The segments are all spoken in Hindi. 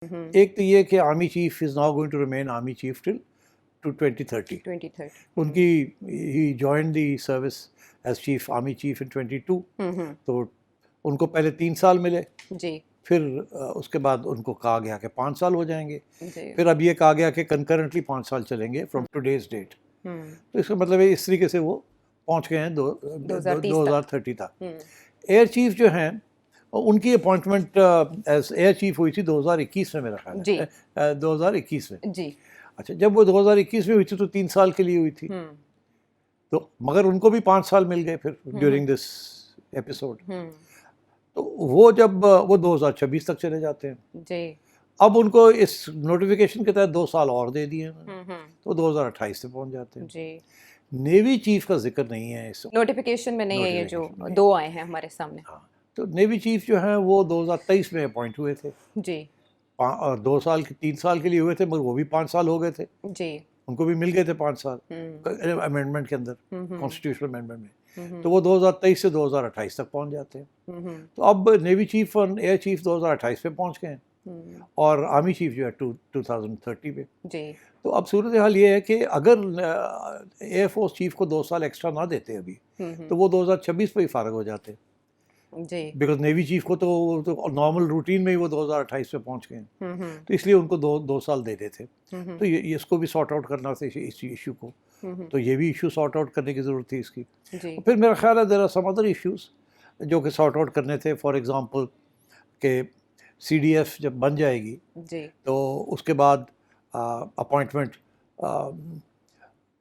एक तो ये कि army chief is now going to remain army chief till to 2030। उनकी ही joined the service as chief army chief in 22। तो उनको पहले 3 साल मिले जी। फिर उसके बाद उनको कहा गया कि 5 साल हो जाएंगे। जी। फिर अब ये कहा गया कि कंकरेंटली 5 साल चलेंगे फ्रॉम टुडेज डेट। तो इसका मतलब है इस तरीके से वो पहुंच गए हैं 2030 तक। एयर चीफ जो हैं उनकी अपॉइंटमेंट एज एयर चीफ हुई थी 2021 में, मेरा ख्याल है 2021 में। जी। अच्छा, जब वो 2021 में हुई थी तो 3 साल के लिए हुई थी। तो मगर उनको भी 5 साल मिल गए फिर ड्यूरिंग दिस एपिसोड। तो वो जब वो 2026 तक चले जाते हैं जी। अब उनको इस नोटिफिकेशन के तहत 2 साल और दे दिए हैं तो 2028 से पहुंच जाते हैं जी। नेवी चीफ का जिक्र नहीं है इस नोटिफिकेशन में, नहीं है ये जो 2 आए हैं हमारे सामने। हाँ, तो नेवी चीफ जो हैं वो 2023 में अपॉइंट हुए थे जी। 2 साल के 3 साल के लिए हुए थे, मगर वो भी 5 साल हो गए थे जी। उनको भी मिल गए थे 5 साल अमेंडमेंट के अंदर, कॉन्स्टिट्यूशनल अमेंडमेंट में। तो वो 2023 से 2028 तक पहुंच जाते हैं। तो अब नेवी चीफ और एयर चीफ 2028 पे पहुंच गए हैं और आर्मी चीफ जो है 2030 पे। जी। तो अब सूरत हाल ये है कि अगर एयरफोर्स चीफ को 2 साल एक्स्ट्रा ना देते अभी तो वो 2026 पे ही फारग हो जाते जी। बिकॉज नेवी चीफ को तो नॉर्मल रूटीन में ही वो 2028 पे पहुंच गए हैं। तो इसलिए उनको दो साल दे देते। तो ये इसको भी सॉर्ट आउट करना था इस इशू को। तो ये भी इशू सॉर्ट आउट करने की ज़रूरत थी इसकी। तो फिर मेरा ख्याल है there are some other issues जो कि सॉर्ट आउट करने थे। फॉर एग्जांपल के CDF जब बन जाएगी जी। तो उसके बाद अपॉइंटमेंट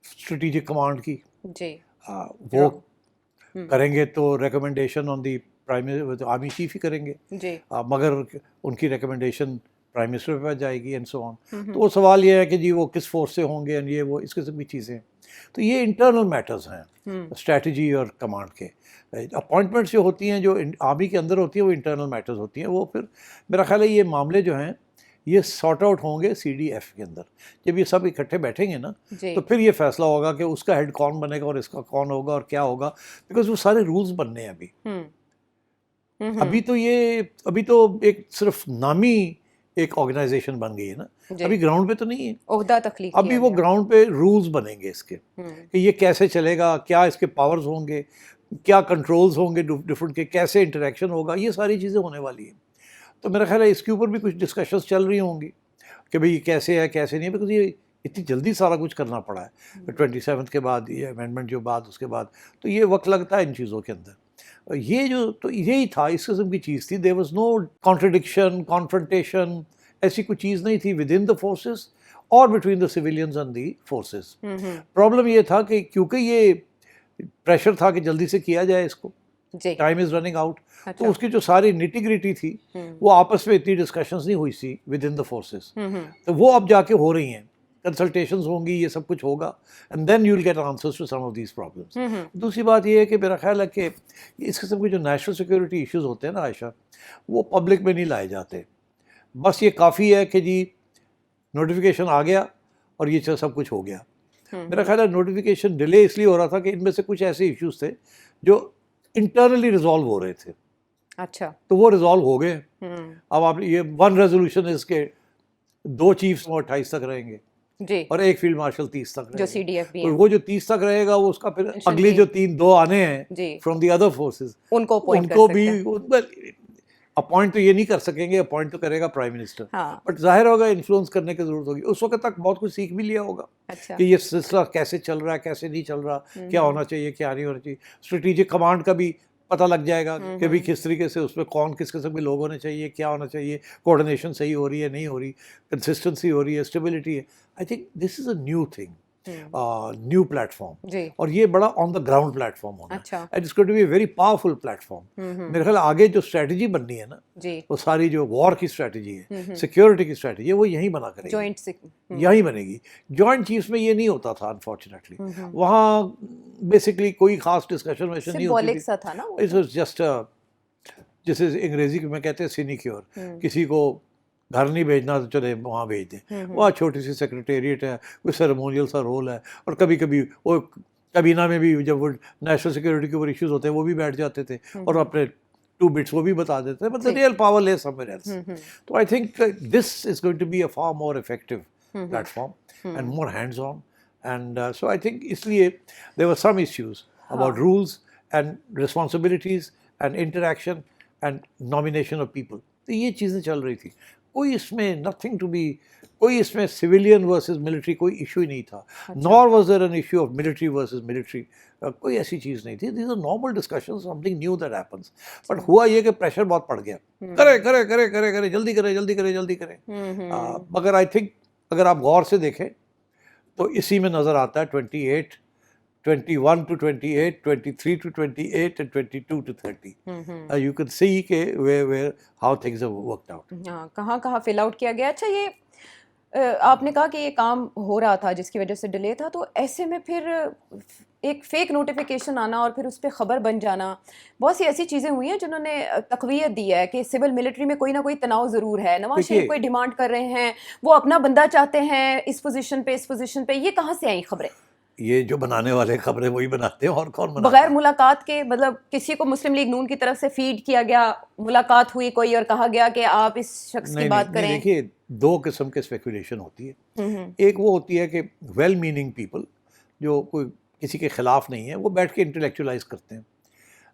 स्ट्रेटेजिक कमांड की जी। वो करेंगे तो recommendation on the prime army chief ही करेंगे जी। मगर उनकी रिकमेंडेशन प्राइम मिनिस्टर पे जाएगी एंड सो ऑन। तो वो सवाल ये है कि जी वो किस फोर्स से होंगे एंड ये वो इस किस्म की चीज़ें। तो ये इंटरनल मैटर्स हैं स्ट्रेटजी और कमांड के। अपॉइंटमेंट्स जो होती हैं जो आर्मी के अंदर होती हैं वो इंटरनल मैटर्स होती हैं। वो फिर मेरा ख्याल है ये मामले जो हैं ये सॉर्ट आउट होंगे CDF के अंदर। जब ये सब इकट्ठे बैठेंगे ना तो फिर ये फैसला होगा कि उसका हेड कौन बनेगा और इसका कौन होगा और क्या होगा, बिकॉज वो सारे रूल्स बनने हैं अभी। अभी तो एक सिर्फ नामी एक ऑर्गेनाइजेशन बन गई है ना, अभी ग्राउंड पे तो नहीं है ओहदा तख्लीक अभी वो ग्राउंड पे रूल्स बनेंगे इसके कि ये कैसे चलेगा, क्या इसके पावर्स होंगे, क्या कंट्रोल्स होंगे डिफरेंट के, कैसे इंटरेक्शन होगा, ये सारी चीज़ें होने वाली हैं। तो मेरा ख्याल है इसके ऊपर भी कुछ डिस्कशंस चल रही होंगी कि भाई कैसे है कैसे नहीं, बिकॉज ये इतनी जल्दी सारा कुछ करना पड़ा है 27 के बाद ये अमेंडमेंट जो बाद उसके बाद, तो ये वक्त लगता है इन चीज़ों के अंदर। ये जो तो यही था, इस किस्म की चीज़ थी। There was no contradiction confrontation, ऐसी कोई चीज़ नहीं थी विद इन द फोर्सेस और between the civilians and the forces. Problem ये था कि क्योंकि ये प्रेशर था कि जल्दी से किया जाए इसको, टाइम इज़ रनिंग आउट। तो उसकी जो सारी निटी ग्रिटी थी वो आपस में इतनी डिस्कशंस नहीं हुई थी विद इन द फोर्सेस। तो वो अब जाके हो रही हैं, कंसल्टेशंस होंगी, ये सब कुछ होगा and then you will get answers to some of these problems. दूसरी बात ये है कि मेरा ख्याल है कि इस किस्म के जो नेशनल सिक्योरिटी इश्यूज होते हैं ना आयशा, वो पब्लिक में नहीं लाए जाते। बस ये काफ़ी है कि जी नोटिफिकेशन आ गया और ये सब कुछ हो गया। मेरा ख्याल है नोटिफिकेशन डिले इसलिए हो रहा था कि इनमें से कुछ ऐसे इश्यूज थे जो इंटरनली रिजॉल्व हो रहे थे। अच्छा। तो वो रिजॉल्व हो गए। अब आप ये वन रेजोल्यूशन इसके 2 चीफ्स 28 तक रहेंगे जी। और एक फील्ड मार्शल 30 तक जो CDF भी तो वो जो 30 तक रहेगा वो उसका फिर अगली जो 2 आने हैं फ्रॉम द अदर फोर्सेस उनको भी अपॉइंट तो ये नहीं कर सकेंगे, अपॉइंट तो करेगा प्राइम मिनिस्टर। बट जाहिर होगा इन्फ्लुएंस करने की जरूरत होगी। उस वक्त तक बहुत कुछ सीख भी लिया होगा कि ये सिलसिला कैसे चल रहा है, कैसे नहीं चल रहा, क्या होना चाहिए क्या नहीं होना चाहिए। स्ट्रेटेजिक कमांड का भी पता लग जाएगा कि भाई किस तरीके से उसमें कौन किस किस्म के लोग होने चाहिए, क्या होना चाहिए, कोऑर्डिनेशन सही हो रही है नहीं हो रही, कंसिस्टेंसी हो रही है, स्टेबिलिटी है। I think this is a new thing, new platform, और ये बड़ा ऑन द ग्राउंड प्लेटफॉर्म होना है and it's going to be a very powerful platform. मेरे ख्याल आगे जो स्ट्रेटजी बननी है ना वो सारी जो वॉर की स्ट्रेटजी है, सिक्योरिटी की स्ट्रेटजी है, वो यहीं बना करेगी, यहीं बनेगी। जॉइंट चीफ्स में ये नहीं होता था अनफॉर्चुनेटली। वहाँ बेसिकली कोई खास डिस्कशन वैसे नहीं होती थी। इट वाज जस्ट जैसे अंग्रेजी में कहते हैं सिनिक्योर, किसी को घर नहीं भेजना तो चले वहाँ भेज दें। वहाँ छोटी सी सेक्रेटेरिएट है, कोई सेरेमोनियल सा रोल है, और कभी कभी वो कबीना में भी जब वो नेशनल सिक्योरिटी के ऊपर इश्यूज होते हैं वो भी बैठ जाते थे और अपने 2 बिट्स वो भी बता देते हैं, बट द ठीक। Real power lay somewhere else. तो I think this is going to be a far more effective platform and more hands on. And so I think इसलिए there were some issues about rules and responsibilities and interaction and nomination of people. तो ये चीज़ें चल रही थी. कोई इसमें नथिंग टू बी, कोई इसमें सिविलियन वर्सेस मिलिट्री कोई इशू ही नहीं था. Nor was there an issue of military versus military. कोई ऐसी चीज़ नहीं थी. These are normal discussions, something new that happens. But हुआ ये कि प्रेशर बहुत पड़ गया, करे करे करे करे करे, जल्दी करे जल्दी करे जल्दी करे. मगर आई थिंक अगर आप गौर से देखें तो इसी में नज़र आता है 28, 21 to 28, 23 to 28 and 22 to 30. You can see के where how things have worked out. हाँ, कहाँ फिल आउट किया गया. अच्छा, ये आपने कहा कि ये काम हो रहा था जिसकी वजह से डिले था, तो ऐसे में फिर एक फेक नोटिफिकेशन आना और फिर उस पर ख़बर बन जाना, बहुत सी ऐसी चीज़ें हुई हैं जिन्होंने तक़वियत दी है कि सिविल मिलिट्री में कोई ना कोई तनाव ज़रूर है. नवाज शरीफ कोई डिमांड कर रहे हैं, वो अपना बंदा चाहते हैं इस पोजीशन पे, ये कहाँ से आई खबरें? ये जो बनाने वाले खबरें वही बनाते हैं, और कौन बनाता है? बगैर मुलाकात के, मतलब किसी को मुस्लिम लीग नून की तरफ से फीड किया गया, मुलाकात हुई कोई और कहा गया कि आप इस शख्स की बात करें. देखिए, 2 किस्म के स्पेकुलेशन होती है. एक वो होती है कि वेल मीनिंग पीपल जो कोई किसी के खिलाफ नहीं है, वो बैठ के इंटेलेक्चुअलाइज करते हैं.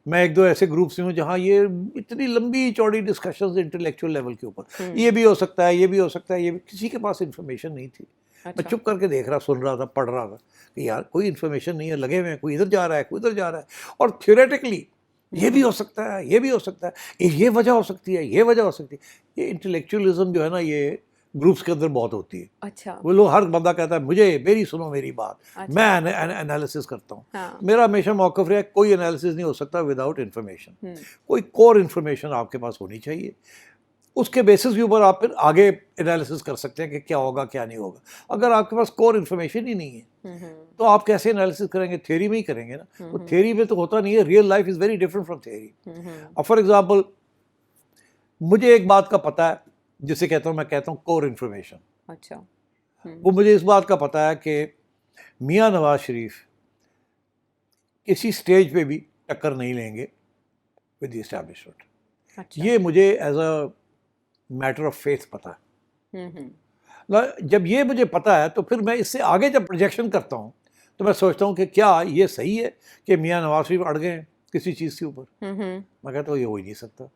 मैं 1-2 ऐसे ग्रुप्स में हूँ जहाँ ये इतनी लंबी चौड़ी डिस्कशंस इंटेलेक्चुअल लेवल के ऊपर, ये भी हो सकता है, ये भी हो सकता है, ये भी, किसी के पास इंफॉर्मेशन नहीं थी. अच्छा. मैं चुप करके देख रहा, सुन रहा था, पढ़ रहा था कि यार कोई इन्फॉर्मेशन नहीं है, लगे हुए हैं, कोई इधर जा रहा है, कोई उधर जा रहा है, और थियोरेटिकली ये भी हो सकता है, ये भी हो सकता है, ये वजह हो सकती है, ये वजह हो सकती है. ये इंटेलेक्चुअलिज्म जो है ना, ये ग्रुप्स के अंदर बहुत होती है. अच्छा. वो लोग, हर बंदा कहता है मुझे सुनो मेरी बात. अच्छा. मैं एनालिसिस करता हूँ. हाँ. मेरा हमेशा मौक़िफ़ रहा है, कोई एनालिसिस नहीं हो सकता विदाउट इन्फॉर्मेशन. कोई कोर इन्फॉर्मेशन आपके पास होनी चाहिए. उसके बेसिस के ऊपर आप फिर आगे एनालिसिस कर सकते हैं कि क्या होगा क्या नहीं होगा. अगर आपके पास कोर इन्फॉर्मेशन ही नहीं है तो आप कैसे एनालिसिस करेंगे? थ्योरी में ही करेंगे ना. तो थ्योरी में तो होता नहीं है. Real life is very different from theory. अब फॉर एग्जांपल, मुझे एक बात का पता है जिसे मैं कहता हूँ कोर इन्फॉर्मेशन. अच्छा. वो मुझे इस बात का पता है कि मियाँ नवाज शरीफ किसी स्टेज पे भी टक्कर नहीं लेंगे विद द एस्टैब्लिशमेंट. अच्छा. ये मुझे as a matter of faith पता है. जब ये मुझे पता है तो फिर मैं इससे आगे जब प्रोजेक्शन करता हूँ तो मैं सोचता हूँ कि क्या ये सही है कि मियाँ नवाज शरीफ अड़ गए हैं किसी चीज़ के ऊपर. मैं कहता हूँ ये हो ही नहीं सकता.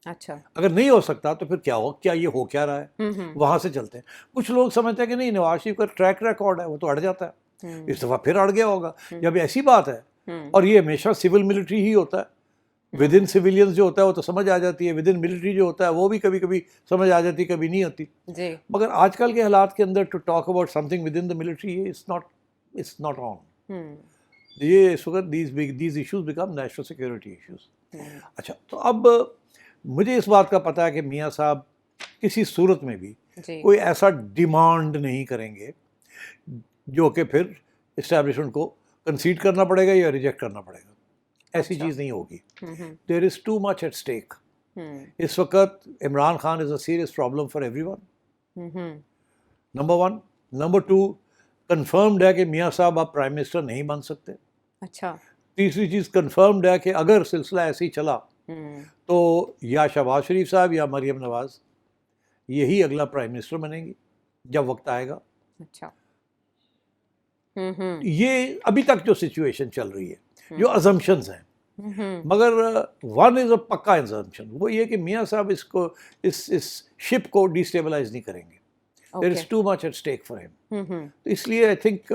अच्छा. अगर नहीं हो सकता तो फिर क्या हो, क्या ये हो क्या रहा है, वहाँ से चलते हैं. कुछ लोग समझते हैं कि नहीं, नवाज शरीफ का ट्रैक रिकॉर्ड है, वो तो अड़ जाता है, इस दफ़ा फिर अड़ गया होगा. जब ऐसी बात है, और ये हमेशा सिविल मिलिट्री ही होता है. विद इन सिविलियंस जो होता है वो तो समझ आ जाती है, विद इन मिलिट्री जो होता है वो भी कभी कभी समझ आ जाती है, कभी नहीं होती जी. मगर आजकल के हालात के अंदर to talk about something within the military, it's not on. ये इस वक्त these issues become national security issues. अच्छा, तो अब मुझे इस बात का पता है कि मियाँ साहब किसी सूरत में भी कोई ऐसा डिमांड नहीं करेंगे जो कि फिर इस्टेब्लिशमेंट को कंसीड करना पड़ेगा या रिजेक्ट करना पड़ेगा. ऐसी चीज़ नहीं होगी. There is too much at stake. इस वक्त Imran Khan is a serious problem for everyone. Number 1. Number 2, confirmed है कि मियाँ साहब आप प्राइम मिनिस्टर नहीं बन सकते. अच्छा. तीसरी चीज़ कंफर्म्ड है कि अगर सिलसिला ऐसे ही चला तो या शहबाज शरीफ साहब या मरियम नवाज यही अगला प्राइम मिनिस्टर बनेंगी जब वक्त आएगा. अच्छा. ये अभी तक जो सिचुएशन चल रही है, जो अजम्पशंस हैं, मगर वन इज़ अ पक्का अजम्पशन, वो ये कि मियाँ साहब इस शिप को डिस्टेबलाइज नहीं करेंगे. There is too much at stake for him. तो इसलिए आई थिंक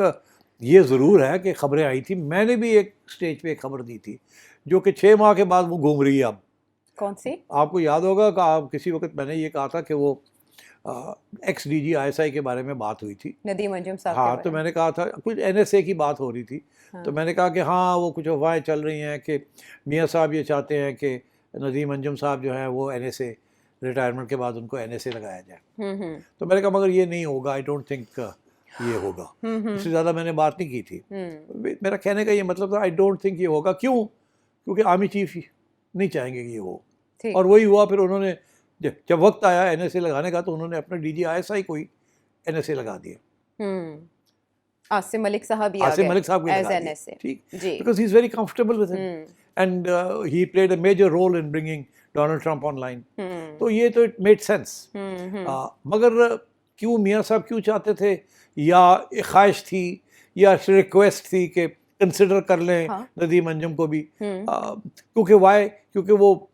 ये ज़रूर है कि खबरें आई थी. मैंने भी एक स्टेज पे एक खबर दी थी जो कि 6 माह के बाद वो घूम रही है. अब कौन सी? आपको याद होगा कि आप किसी वक्त मैंने ये कहा था कि वो एक्स DG ISI के बारे में बात हुई थी, नदीम अंजुम साहब. हाँ, तो मैंने कहा था कुछ NSA की बात हो रही थी. हाँ. तो मैंने कहा कि हाँ, वो कुछ अफवाहें चल रही हैं कि मियाँ साहब ये चाहते हैं कि नदीम अंजुम साहब जो हैं वो NSA रिटायरमेंट के बाद उनको NSA लगाया जाए. तो मैंने कहा मगर ये नहीं होगा, आई डोंट थिंक ये होगा. इससे ज़्यादा मैंने बात नहीं की थी. मेरा कहने का ये मतलब था आई डोंट थिंक ये होगा. क्यों? क्योंकि आर्मी चीफ नहीं चाहेंगे कि ये हो. और वही हुआ. फिर उन्होंने जब वक्त आया NSA लगाने का तो उन्होंने अपने DG ISI को ही NSA लगा दिया. आसिम मलिक साहब भी आ आसिम गए मलिक साहब as के an SA। ठीक, जी। because he's very comfortable with him and he played a major role in bringing Donald Trump online। तो ये तो it made sense। मगर क्यों मियाँ साहब क्यों चाहते थे, या एक ख्वाहिश थी या रिक्वेस्ट थी कि कंसिडर कर लें नदीम अंजुम को भी, क्योंकि वो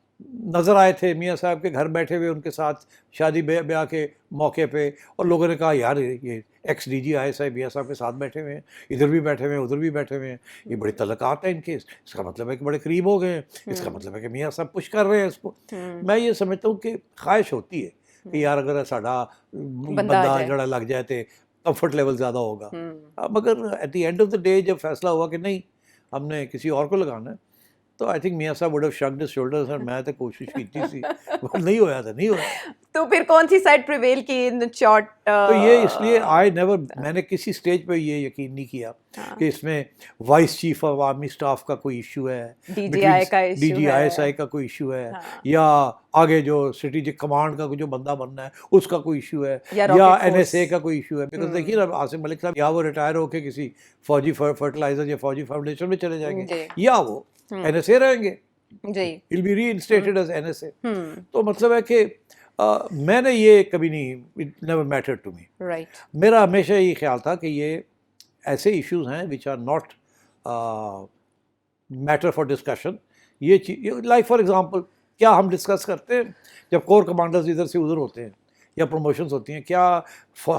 नज़र आए थे मियाँ साहब के घर बैठे हुए उनके साथ शादी ब्याह के मौके पे, और लोगों ने कहा यार ये एक्स DG ISI मियाँ साहब के साथ बैठे हुए हैं, इधर भी बैठे हुए हैं उधर भी बैठे हुए हैं, ये बड़ी तलकात है इनके, इसका मतलब है कि बड़े करीब हो गए हैं, इसका मतलब है कि मियाँ साहब पुश कर रहे हैं इसको। मैं ये समझता हूँ कि ख्वाहिश होती है कि यार अगर साड़ा बंदा जड़ा लग जाए तो कंफर्ट लेवल ज़्यादा होगा, मगर at the end of the day जब फैसला हुआ कि नहीं हमने किसी और को लगाना है, तो आई थिंक मियाँ साहब वुड हैव शक्ड हिज शोल्डर्स, और मैं तो कोशिश की थी नहीं होया था, नहीं होया। तो फिर कौन सी साइड प्रिवेल की इन शॉर्ट? तो ये इसलिए मैंने किसी स्टेज पे ये यकीन नहीं किया कि इसमें vice chief of army staff का कोई इशू है, DGI का इशू है, DGI का कोई इशू है, या आगे जो स्ट्रेटेजिक कमांड का जो बंदा बनना है उसका कोई इशू है, या NSA का कोई इशू है। बिकॉज देखिए ना आसिम मलिक साहब या वो रिटायर होके किसी फौजी फर्टिलाइजर या फौजी फाउंडेशन में चले जाएंगे, या वो NSA रहेंगे, he'll be reinstated as NSA। तो मतलब है कि मैंने ये कभी नहीं, it never mattered to me. Right. मेरा हमेशा ये ख्याल था कि ये ऐसे इश्यूज हैं which are not matter for discussion. ये चीज लाइक फॉर एग्जांपल क्या हम डिस्कस करते हैं जब कोर कमांडर्स इधर से उधर होते हैं या प्रमोशंस होती हैं, क्या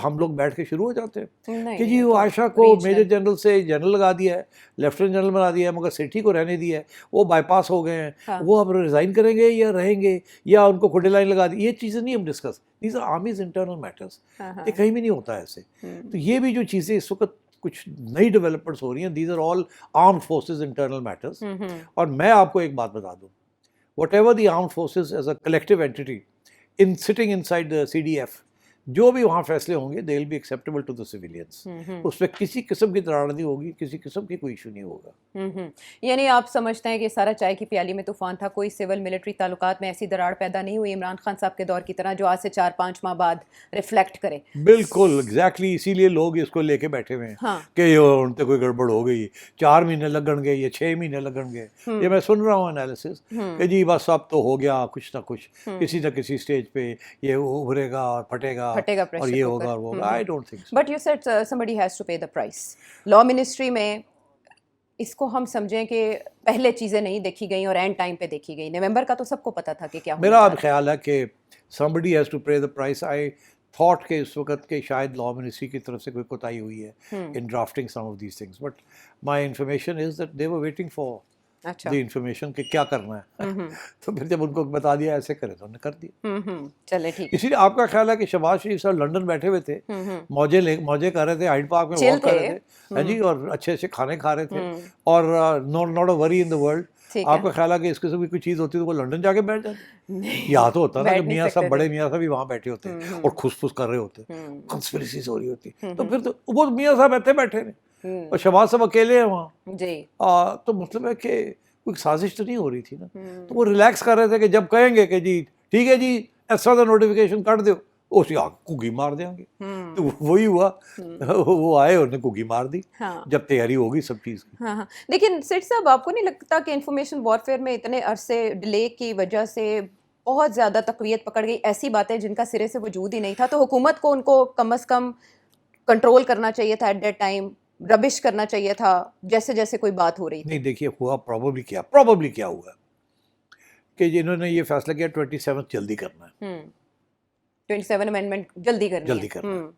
हम लोग बैठ के शुरू हो जाते हैं कि जी वो आयशा को मेजर जनरल से जनरल लगा दिया है, लेफ्टिनेंट जनरल बना दिया है, मगर सेठी को रहने दिया है, वो बाईपास हो गए हैं, वो अब रिज़ाइन करेंगे या रहेंगे, या उनको खुडे लाइन लगा दी। ये चीज़ें नहीं हम discuss, these are armies internal matters, ये कहीं भी नहीं होता ऐसे। तो ये भी जो चीज़ें इस वक्त कुछ नई डेवलपमेंट्स हो रही हैं, these are all armed forces internal matters. और मैं आपको एक बात बता दूँ, whatever the armed forces as a collective entity in sitting inside the CDF, जो भी वहाँ फैसले होंगे they will be acceptable to the civilians. उसमें किसी किस्म की दरार नहीं होगी, किसी किस्म की कोई इशू नहीं होगा। यानी आप समझते हैं कि सारा चाय की प्याली में तूफान था, कोई सिविल मिलिट्री ताल्लुकात में ऐसी दरार पैदा नहीं हुई इमरान खान साहब के दौर की तरह जो आज से 4-5 माह बाद रिफ्लेक्ट करे। बिल्कुल एग्जैक्टली, इसीलिए लोग इसको लेके बैठे हुए हैं कि उनसे कोई गड़बड़ हो गई, 4 महीने लगणगे या 6 महीने लगणगे। ये मैं सुन रहा हूँ एनालिसिस कि जी बस अब तो हो गया कुछ ना कुछ, किसी न किसी स्टेज पे ये उभरेगा और फटेगा और ये होगा और वो होगा। I don't think so. But you said somebody has to pay the price. Law ministry में इसको हम समझें कि पहले चीज़ें नहीं देखी गई और एंड टाइम पे देखी गई। नवंबर का तो सबको पता था कि क्या मेरा अब ख्याल है कि somebody has to pay the price। I thought कि इस वक्त के शायद लॉ मिनिस्ट्री की तरफ से कोई कोताही हुई है in drafting some of these things, but my information is that they were waiting for the information कि क्या करना है। तो फिर जब उनको बता दिया ऐसे करे तो उन्होंने कर दिया। चले ठीक। इसीलिए आपका ख्याल है कि शहबाज शरीफ साहब लंदन बैठे हुए थे, मौजे कर रहे थे, हाइड पार्क में वॉक कर रहे थे, है जी, और अच्छे अच्छे खाने खा रहे थे, और not a worry in the world. आपका ख्याल है कि इस किस्म की कोई चीज़ होती तो वो लंदन जाके बैठ जाते? यहाँ तो होता ना कि मियाँ साहब, बड़े मियाँ साहब भी वहाँ बैठे होते और खुसफुस कर रहे होते, कंस्पिरेसीज हो रही होती, तो फिर तो वो मियाँ साहब ऐसे बैठे हैं और शहबाज साहब अकेले हैं वहाँ जी। तो मतलब है कि कोई साजिश तो नहीं हो रही थी ना। तो वो रिलैक्स कर रहे थे कि जब कहेंगे कि जी ठीक है जी ऐसा तो नोटिफिकेशन कर दो, उसी कुकी मार देंगे। तो वही हुआ, वो आए उन्होंने कुकी मार दी। जब तैयारी होगी सब चीज़ की। लेकिन सेठ साहब आपको नहीं लगता कि इंफॉर्मेशन वॉरफेयर में इतने अरसे डिले की वजह से बहुत ज़्यादा तकवीयत पकड़ गई, ऐसी बातें जिनका सिरे से वजूद ही नहीं था, तो हुकूमत को उनको कम अज़ कम कंट्रोल करना चाहिए था एट दैट टाइम, रबिश करना चाहिए था जैसे जैसे कोई बात हो रही थी? नहीं देखिए, हुआ प्रॉबली क्या हुआ कि जिन्होंने ये फैसला किया 27 जल्दी करना है, 27 अमेंडमेंट जल्दी करना है।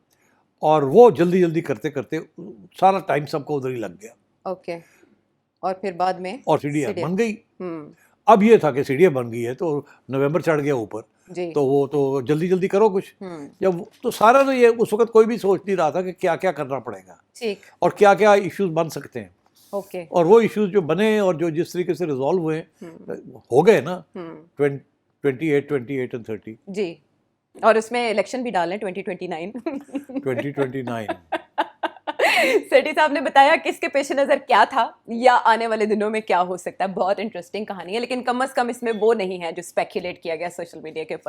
और वो जल्दी करते करते सारा टाइम सबको उधर ही लग गया। ओके। और फिर बाद में और सीडीएफ बन गई। अब ये था कि सीडीएफ बन गई है तो नवंबर चढ़ गया ऊपर, तो वो तो जल्दी करो कुछ। जब तो सारा तो ये उस वक्त कोई भी सोच नहीं रहा था कि क्या क्या करना पड़ेगा और क्या क्या इश्यूज बन सकते हैं। ओके। और वो इश्यूज जो बने और जो जिस तरीके से रिजॉल्व हुए हो गए ना 28 and 30 जी। और उसमें इलेक्शन भी डालें 2029 सेठी साहब ने बताया कि इसके पेश नज़र क्या था या आने वाले दिनों में क्या हो सकता है। बहुत इंटरेस्टिंग कहानी है, लेकिन कम अज़ कम इसमें वो नहीं है जो स्पेकुलेट किया गया सोशल मीडिया के ऊपर।